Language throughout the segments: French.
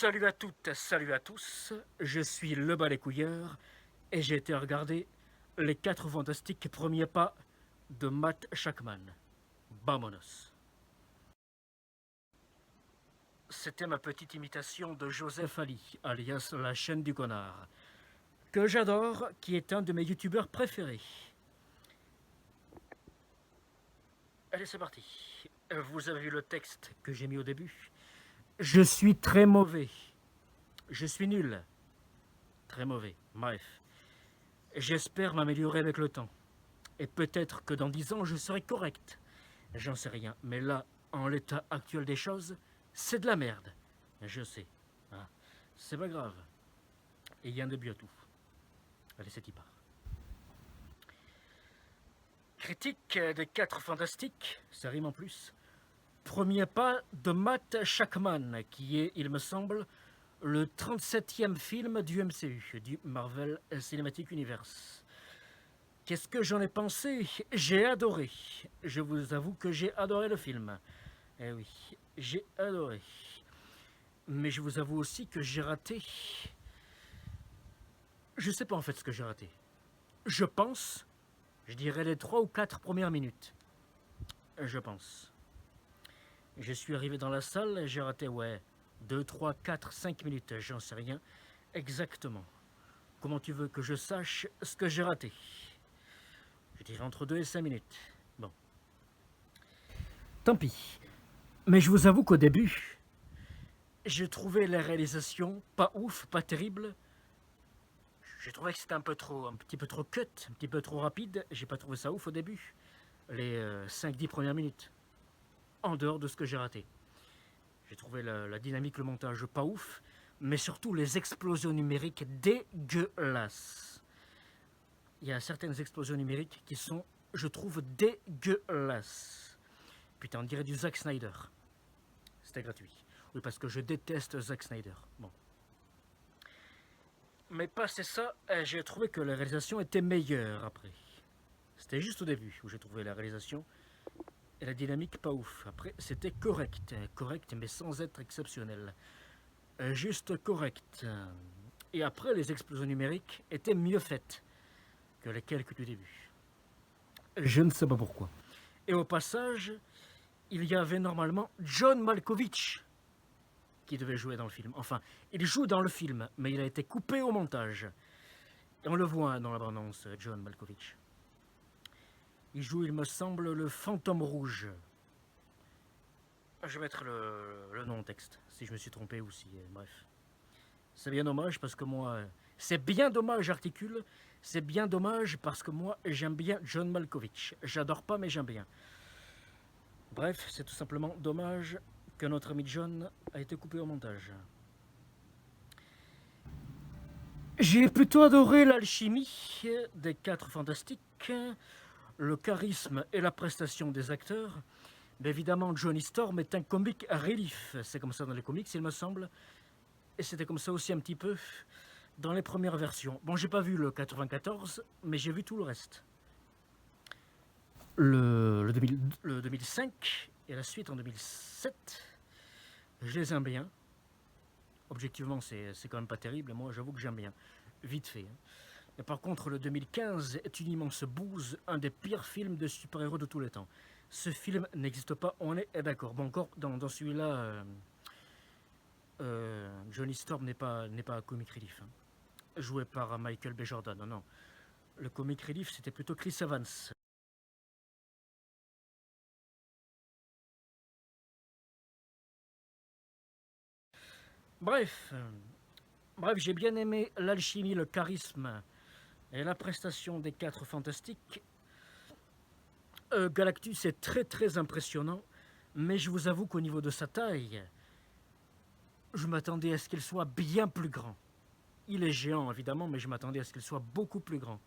Salut à toutes, salut à tous, je suis le Balécouilleur et j'ai été regarder Les 4 fantastiques premiers pas de Matt Shakman. Vamonos. C'était ma petite imitation de Joseph Ali, alias la chaîne du connard, que j'adore, qui est un de mes youtubeurs préférés. Allez, c'est parti. Vous avez vu le texte que j'ai mis au début. Je suis très mauvais. Je suis nul. Très mauvais. Bref. J'espère m'améliorer avec le temps. Et peut-être que dans 10 ans, je serai correct. J'en sais rien. Mais là, en l'état actuel des choses, c'est de la merde. Je sais. Hein. C'est pas grave. Et il y a un début à tout. Allez, c'est y part. Critique des 4 fantastiques, ça rime en plus. Premier pas de Matt Shakman, qui est, il me semble, le 37e film du MCU, du Marvel Cinematic Universe. Qu'est-ce que j'en ai pensé? J'ai adoré. Je vous avoue que j'ai adoré le film. Eh oui, j'ai adoré. Mais je vous avoue aussi que j'ai raté. Je sais pas en fait ce que j'ai raté. Je pense, je dirais les 3 ou 4 premières minutes. Je pense. Je suis arrivé dans la salle et j'ai raté, ouais, 2, 3, 4, 5 minutes, j'en sais rien exactement. Comment tu veux que je sache ce que j'ai raté? Je dirais entre 2 et 5 minutes. Bon. Tant pis. Mais je vous avoue qu'au début, j'ai trouvé la réalisation pas ouf, pas terrible. J'ai trouvé que c'était un petit peu trop cut, un petit peu trop rapide. J'ai pas trouvé ça ouf au début. Les 5-10 premières minutes. En dehors de ce que j'ai raté. J'ai trouvé la dynamique, le montage pas ouf. Mais surtout les explosions numériques dégueulasses. Il y a certaines explosions numériques qui sont, je trouve, dégueulasses. Putain, on dirait du Zack Snyder. C'était gratuit. Oui, parce que je déteste Zack Snyder. Bon. Mais passé ça, j'ai trouvé que la réalisation était meilleure après. C'était juste au début où j'ai trouvé la réalisation et la dynamique pas ouf. Après, c'était correct. Correct, mais sans être exceptionnel. Juste correct. Et après, les explosions numériques étaient mieux faites que les quelques du début. Je ne sais pas pourquoi. Et au passage, il y avait normalement John Malkovich qui devait jouer dans le film. Enfin, il joue dans le film, mais il a été coupé au montage. Et on le voit dans la bande-annonce, John Malkovich. Il joue, il me semble, le fantôme rouge. Je vais mettre le nom au texte, si je me suis trompé ou si... bref. C'est bien dommage parce que moi... c'est bien dommage, articule. C'est bien dommage parce que moi, j'aime bien John Malkovich. J'adore pas, mais j'aime bien. Bref, c'est tout simplement dommage que notre ami John a été coupé au montage. J'ai plutôt adoré l'alchimie des 4 fantastiques, le charisme et la prestation des acteurs. Mais évidemment, Johnny Storm est un comic relief. C'est comme ça dans les comics, il me semble. Et c'était comme ça aussi un petit peu dans les premières versions. Bon, j'ai pas vu le 94, mais j'ai vu tout le reste. Le 2005 et la suite en 2007, je les aime bien. Objectivement, c'est quand même pas terrible. Moi, j'avoue que j'aime bien. Vite fait. Mais par contre, le 2015 est une immense bouse, un des pires films de super-héros de tous les temps. Ce film n'existe pas, on est d'accord. Bon, encore dans celui-là, Johnny Storm n'est pas comic relief. Hein. Joué par Michael B. Jordan, non, non. Le comic relief, c'était plutôt Chris Evans. Bref, j'ai bien aimé l'alchimie, le charisme et la prestation des 4 fantastiques. Galactus est très très impressionnant, mais je vous avoue qu'au niveau de sa taille, je m'attendais à ce qu'il soit bien plus grand. Il est géant évidemment, mais je m'attendais à ce qu'il soit beaucoup plus grand.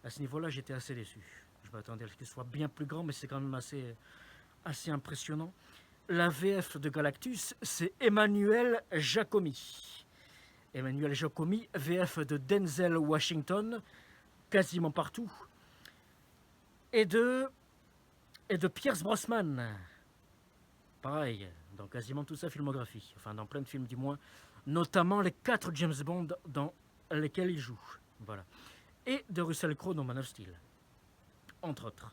À ce niveau-là, j'étais assez déçu. Je m'attendais à ce qu'il soit bien plus grand, mais c'est quand même assez impressionnant. La VF de Galactus, c'est Emmanuel Jacomi. Emmanuel Jacomi, VF de Denzel Washington, quasiment partout. Et de Pierce Brosnan. Pareil, dans quasiment toute sa filmographie, enfin dans plein de films du moins, notamment les 4 James Bond dans lesquels il joue. Voilà. Et de Russell Crowe dans Man of Steel, entre autres.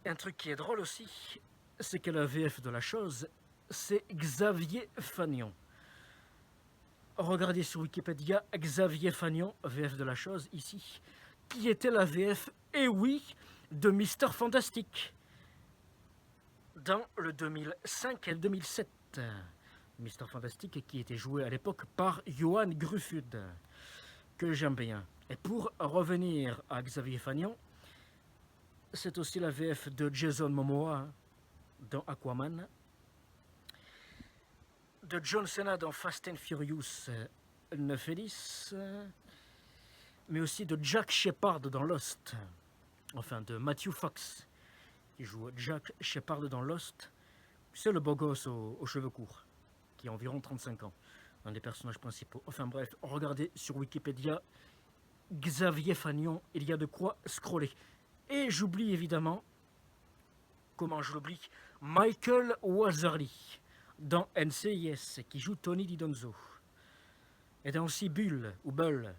Et un truc qui est drôle aussi, c'est que la VF de la chose, c'est Xavier Fagnon. Regardez sur Wikipédia, Xavier Fagnon, VF de la chose, ici, qui était la VF, et oui, de Mister Fantastic, dans le 2005 et 2007. Mister Fantastic qui était joué à l'époque par Johan Gruffudd, que j'aime bien. Et pour revenir à Xavier Fagnon, c'est aussi la VF de Jason Momoa dans Aquaman, de John Cena dans Fast and Furious 9 et 10, mais aussi de Jack Shepard dans Lost, enfin de Matthew Fox, qui joue Jack Shepard dans Lost. C'est le beau gosse aux cheveux courts, qui a environ 35 ans, un des personnages principaux. Enfin bref, regardez sur Wikipédia, Xavier Fagnon, il y a de quoi scroller. Et j'oublie évidemment, comment je l'oublie, Michael Wazerly dans NCIS, qui joue Tony Didonzo. Et dans aussi Bull, ou Bull,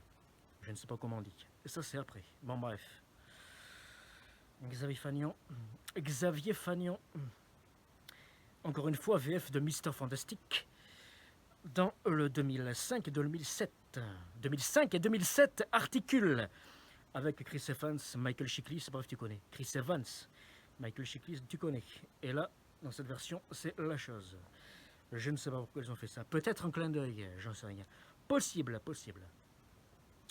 je ne sais pas comment on dit. Et ça c'est après. Bon bref. Xavier Fagnon, encore une fois VF de Mister Fantastic, dans le 2005 et 2007. 2005 et 2007 articule avec Chris Evans, Michael Chiklis, bref tu connais. Chris Evans, Michael Chiklis, tu connais. Et là, dans cette version, c'est la chose. Je ne sais pas pourquoi ils ont fait ça. Peut-être un clin d'œil, j'en sais rien. Possible, possible.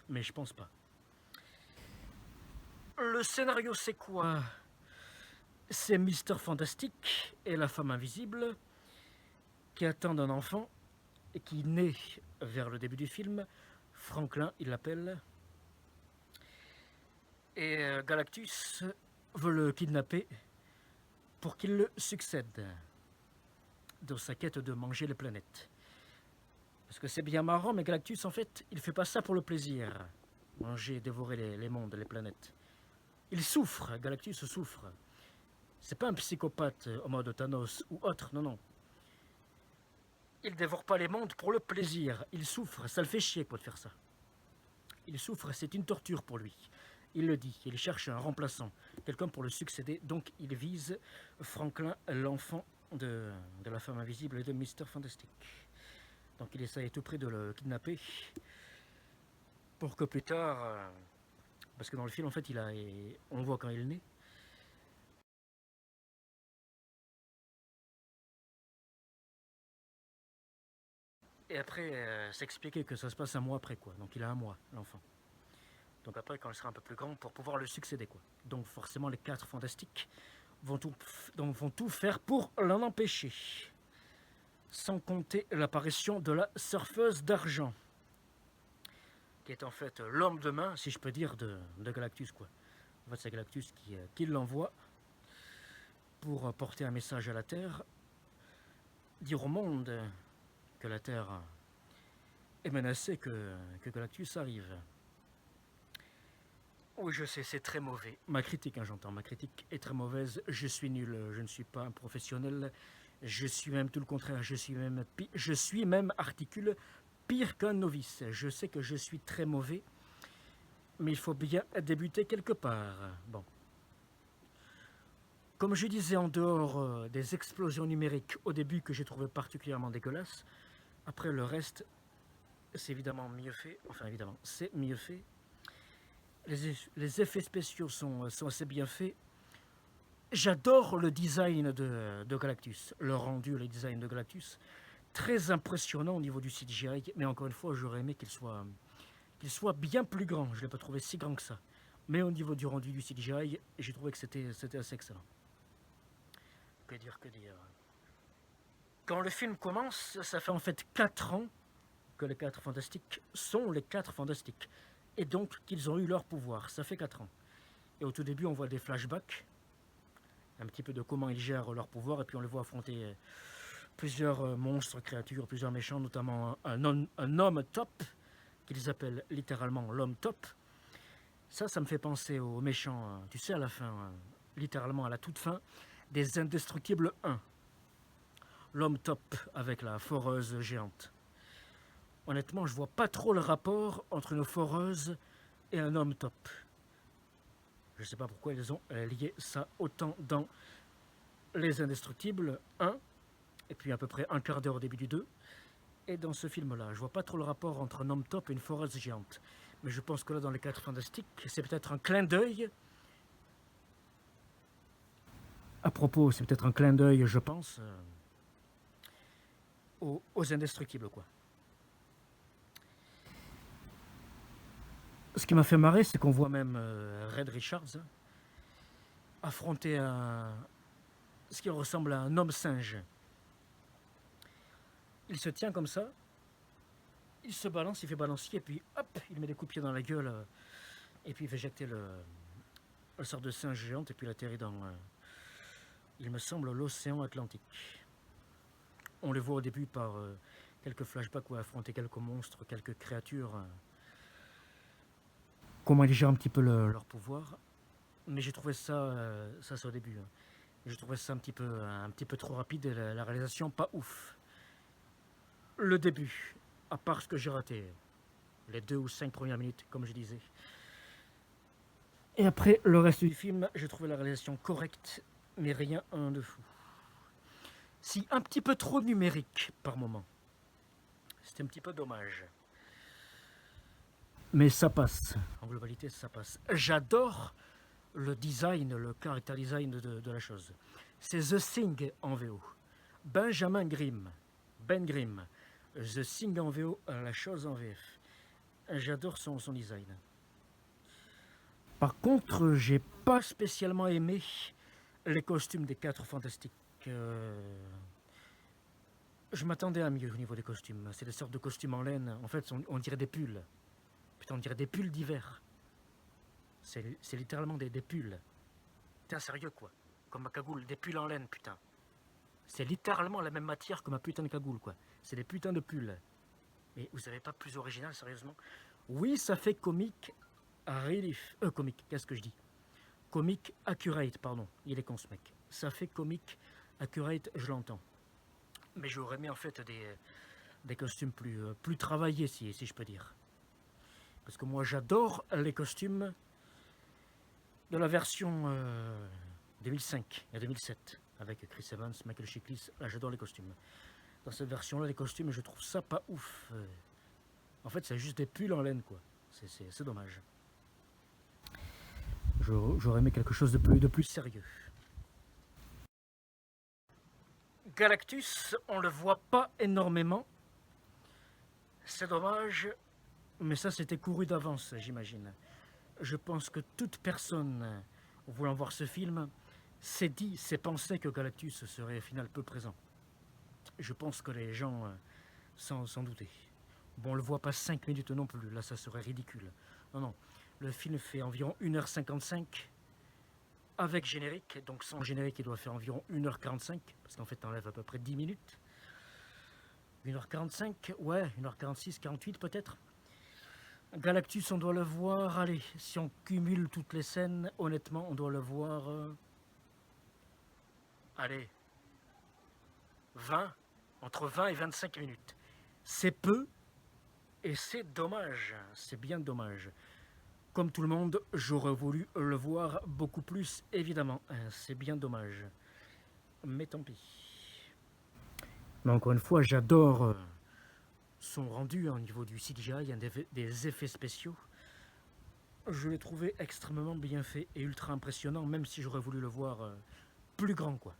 Mais je pense pas. Le scénario, c'est quoi? C'est Mister Fantastic et la femme invisible qui attendent un enfant et qui naît vers le début du film. Franklin, il l'appelle. Et Galactus veut le kidnapper pour qu'il le succède dans sa quête de manger les planètes. Parce que c'est bien marrant, mais Galactus, en fait, il fait pas ça pour le plaisir. Manger, dévorer les mondes, les planètes. Il souffre, Galactus souffre. C'est pas un psychopathe en mode Thanos ou autre, non, non. Il dévore pas les mondes pour le plaisir. Il souffre, ça le fait chier quoi de faire ça. Il souffre, c'est une torture pour lui. Il le dit, il cherche un remplaçant, quelqu'un pour le succéder, donc il vise Franklin, l'enfant de la femme invisible et de Mister Fantastic. Donc il essaye tout près de le kidnapper, pour que plus tard, parce que dans le film en fait, on voit quand il est né. Et après, s'expliquer que ça se passe un mois après, quoi. Donc il a un mois, l'enfant. Donc après, quand il sera un peu plus grand, pour pouvoir le succéder, quoi. Donc forcément, les 4 fantastiques vont tout faire pour l'en empêcher. Sans compter l'apparition de la surfeuse d'argent, qui est en fait l'homme de main, si je peux dire, de Galactus, quoi. En fait, c'est Galactus qui l'envoie pour porter un message à la Terre, dire au monde que la Terre est menacée, que Galactus arrive. Oui, je sais, c'est très mauvais. Ma critique, hein, j'entends, ma critique est très mauvaise. Je suis nul, je ne suis pas un professionnel. Je suis même tout le contraire, je suis même articule pire qu'un novice. Je sais que je suis très mauvais, mais il faut bien débuter quelque part. Bon. Comme je disais, en dehors des explosions numériques au début que j'ai trouvé particulièrement dégueulasses, après le reste, c'est évidemment mieux fait. Enfin, évidemment, c'est mieux fait. Les effets spéciaux sont assez bien faits. J'adore le design de Galactus, le rendu, le design de Galactus. Très impressionnant au niveau du CGI, mais encore une fois, j'aurais aimé qu'il soit bien plus grand. Je ne l'ai pas trouvé si grand que ça. Mais au niveau du rendu du CGI, j'ai trouvé que c'était assez excellent. Que dire. Quand le film commence, ça fait en fait 4 ans que les 4 fantastiques sont les 4 fantastiques. Et donc qu'ils ont eu leur pouvoir. Ça fait 4 ans. Et au tout début, on voit des flashbacks. Un petit peu de comment ils gèrent leur pouvoir. Et puis on les voit affronter plusieurs monstres, créatures, plusieurs méchants. Notamment un homme top. Qu'ils appellent littéralement l'homme top. Ça me fait penser aux méchants, tu sais, à la fin, littéralement à la toute fin, des Indestructibles 1. l'homme top avec la foreuse géante. Honnêtement, je vois pas trop le rapport entre une foreuse et un homme top. Je sais pas pourquoi ils ont lié ça autant dans Les Indestructibles 1, et puis à peu près un quart d'heure au début du 2, et dans ce film-là. Je vois pas trop le rapport entre un homme top et une foreuse géante. Mais je pense que là, dans les 4 Fantastiques, c'est peut-être un clin d'œil. À propos, c'est peut-être un clin d'œil, je pense, aux Indestructibles, quoi. Ce qui m'a fait marrer, c'est qu'on voit même Red Richards affronter ce qui ressemble à un homme singe. Il se tient comme ça, il se balance, il fait balancier, et puis hop, il met des coups de pied dans la gueule, et puis il fait éjecter le sort de singe géante, et puis il atterrit dans, il me semble, l'océan Atlantique. On les voit au début par quelques flashbacks où il affronter quelques monstres, quelques créatures. Comment ils gèrent un petit peu leur pouvoir. Mais j'ai trouvé ça, ça c'est au début. Hein. J'ai trouvé ça un petit peu trop rapide et la réalisation pas ouf. Le début, à part ce que j'ai raté, les 2 ou 5 premières minutes, comme je disais. Et après, le reste du film, j'ai trouvé la réalisation correcte, mais rien de fou. Si un petit peu trop numérique par moment. C'était un petit peu dommage. Mais ça passe. En globalité, ça passe. J'adore le design, le character design de la chose. C'est The Thing en VO. Benjamin Grimm. Ben Grimm. The Thing en VO, la chose en VF. J'adore son design. Par contre, j'ai pas spécialement aimé les costumes des 4 Fantastiques. Je m'attendais à mieux au niveau des costumes. C'est des sortes de costumes en laine. En fait, on dirait des pulls. Putain, on dirait des pulls d'hiver. C'est littéralement des pulls. Putain, sérieux quoi. Comme ma cagoule, des pulls en laine, putain. C'est littéralement la même matière que ma putain de cagoule, quoi. C'est des putains de pulls. Mais vous savez pas plus original, sérieusement? Oui, ça fait comique relief. Comique, qu'est-ce que je dis? Comique accurate, pardon. Il est con ce mec. Ça fait comique accurate, je l'entends. Mais j'aurais mis en fait des costumes plus travaillés, si je peux dire. Parce que moi, j'adore les costumes de la version 2005 et 2007 avec Chris Evans, Michael Chiklis. Là, j'adore les costumes. Dans cette version-là, les costumes, je trouve ça pas ouf. En fait, c'est juste des pulls en laine, quoi. C'est dommage. J'aurais aimé quelque chose de plus sérieux. Galactus, on le voit pas énormément. C'est dommage, mais ça c'était couru d'avance, j'imagine. Je pense que toute personne voulant voir ce film s'est pensé que Galactus serait au final peu présent. Je pense que les gens s'en doutaient. Bon, on le voit pas 5 minutes non plus, là ça serait ridicule. Non, non, le film fait environ 1h55 avec générique, donc sans générique il doit faire environ 1h45, parce qu'en fait t'enlèves à peu près 10 minutes. 1h45, ouais, 1h46, 48 peut-être. Galactus, on doit le voir, allez, si on cumule toutes les scènes, honnêtement, on doit le voir, allez, 20, entre 20 et 25 minutes. C'est peu, et c'est dommage, c'est bien dommage. Comme tout le monde, j'aurais voulu le voir beaucoup plus, évidemment, c'est bien dommage. Mais tant pis. Mais encore une fois, j'adore son rendu au niveau du CGI, des effets spéciaux. Je l'ai trouvé extrêmement bien fait et ultra impressionnant, même si j'aurais voulu le voir plus grand, quoi.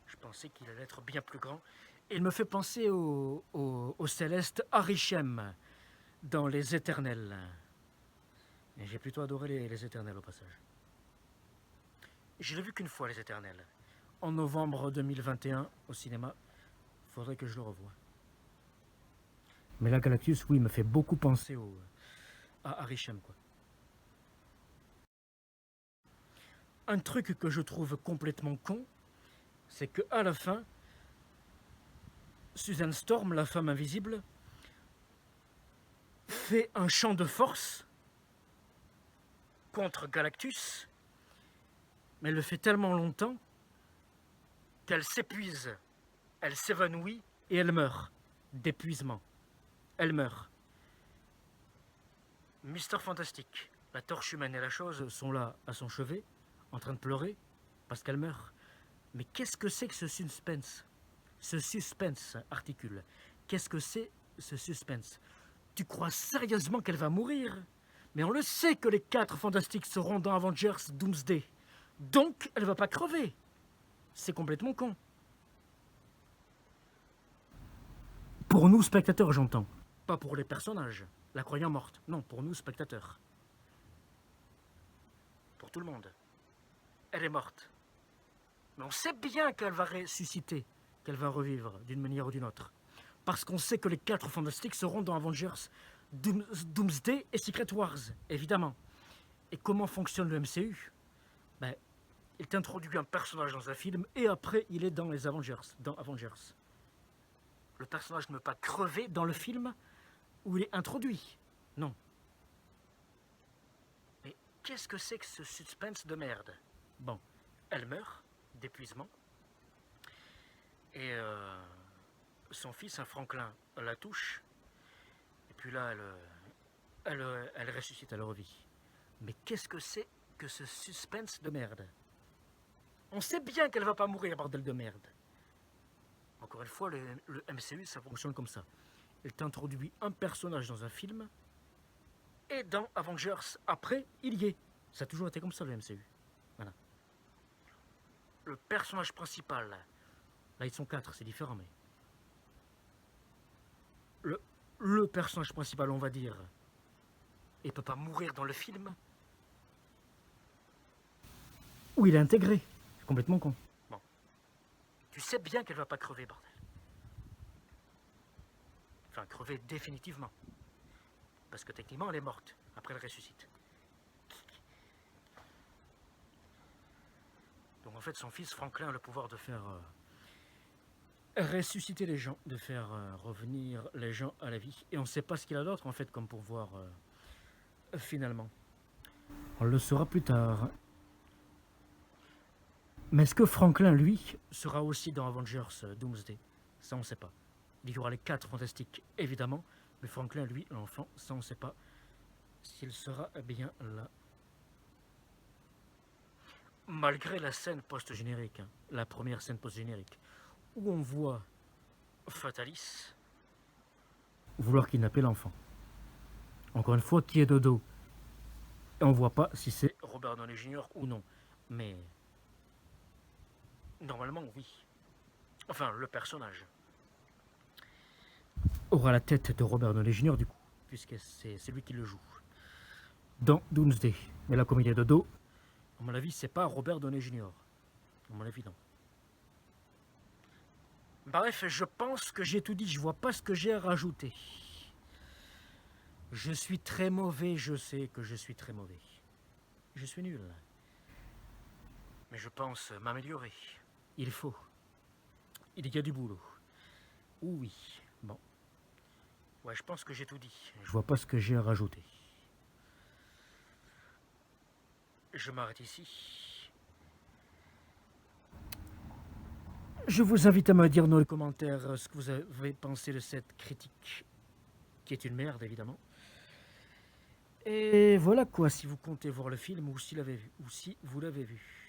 Je pensais qu'il allait être bien plus grand. Et il me fait penser au céleste Arishem dans Les Éternels. Et j'ai plutôt adoré les Éternels au passage. Je l'ai vu qu'une fois, Les Éternels. En novembre 2021 au cinéma. Faudrait que je le revoie. Mais là, Galactus, oui, me fait beaucoup penser à Arishem, quoi. Un truc que je trouve complètement con, c'est qu'à la fin, Susan Storm, la femme invisible, fait un chant de force contre Galactus, mais elle le fait tellement longtemps qu'elle s'épuise Elle s'évanouit et elle meurt d'épuisement. Elle meurt. Mister Fantastique, la Torche Humaine et la Chose sont là à son chevet, en train de pleurer parce qu'elle meurt. Mais qu'est-ce que c'est que ce suspense? Ce suspense, Articule. Qu'est-ce que c'est ce suspense? Tu crois sérieusement qu'elle va mourir? Mais on le sait que les 4 Fantastiques seront dans Avengers Doomsday. Donc, elle va pas crever. C'est complètement con. Pour nous, spectateurs, j'entends. Pas pour les personnages, la croyant morte. Non, pour nous, spectateurs. Pour tout le monde. Elle est morte. Mais on sait bien qu'elle va ressusciter, qu'elle va revivre d'une manière ou d'une autre. Parce qu'on sait que les 4 Fantastiques seront dans Avengers Doomsday et Secret Wars, évidemment. Et comment fonctionne le MCU? Ben, il t'introduit un personnage dans un film et après il est dans les Avengers, Le personnage ne peut pas crever dans le film où il est introduit. Non. Mais qu'est-ce que c'est que ce suspense de merde? Bon, elle meurt d'épuisement. Et son fils, un Franklin, la touche. Et puis là, elle ressuscite, elle revit. Mais qu'est-ce que c'est que ce suspense de merde? On sait bien qu'elle va pas mourir, bordel de merde. Encore une fois, le MCU, ça fonctionne comme ça. Il t'introduit un personnage dans un film, et dans Avengers, après, il y est. Ça a toujours été comme ça, le MCU. Voilà. Le personnage principal, là ils sont 4, c'est différent, mais... Le personnage principal, on va dire, il peut pas mourir dans le film où il est intégré. C'est complètement con. Bon. Tu sais bien qu'elle va pas crever, bordel. Enfin, crever définitivement. Parce que techniquement, elle est morte. Après, elle ressuscite. Donc en fait, son fils, Franklin, a le pouvoir de faire ressusciter les gens, de faire revenir les gens à la vie. Et on ne sait pas ce qu'il a d'autre, en fait, comme pouvoir, finalement. On le saura plus tard. Mais est-ce que Franklin, lui, sera aussi dans Avengers Doomsday? Ça, on ne sait pas. Il y aura les 4 Fantastiques, évidemment. Mais Franklin, lui, l'enfant, ça, on ne sait pas s'il sera bien là. Malgré la scène post-générique, hein, la première scène post-générique, où on voit Fatalis vouloir kidnapper l'enfant. Encore une fois, qui est de dos. Et on voit pas si c'est Robert Downey Jr. ou non. Mais normalement, oui. Enfin, le personnage aura la tête de Robert Downey Jr. du coup, puisque c'est lui qui le joue. Dans Doomsday. Mais là, comme il est de dos, à mon avis, c'est pas Robert Downey Jr. À mon avis, non. Bref, je pense que j'ai tout dit. Je vois pas ce que j'ai à rajouter. Je suis très mauvais, je sais que je suis très mauvais. Je suis nul. Mais je pense m'améliorer. Il faut. Il y a du boulot. Oui. Bon. Ouais, je pense que j'ai tout dit. Je vois pas ce que j'ai à rajouter. Je m'arrête ici. Je vous invite à me dire dans les commentaires ce que vous avez pensé de cette critique, qui est une merde évidemment. Et voilà quoi, si vous comptez voir le film ou si vous l'avez vu.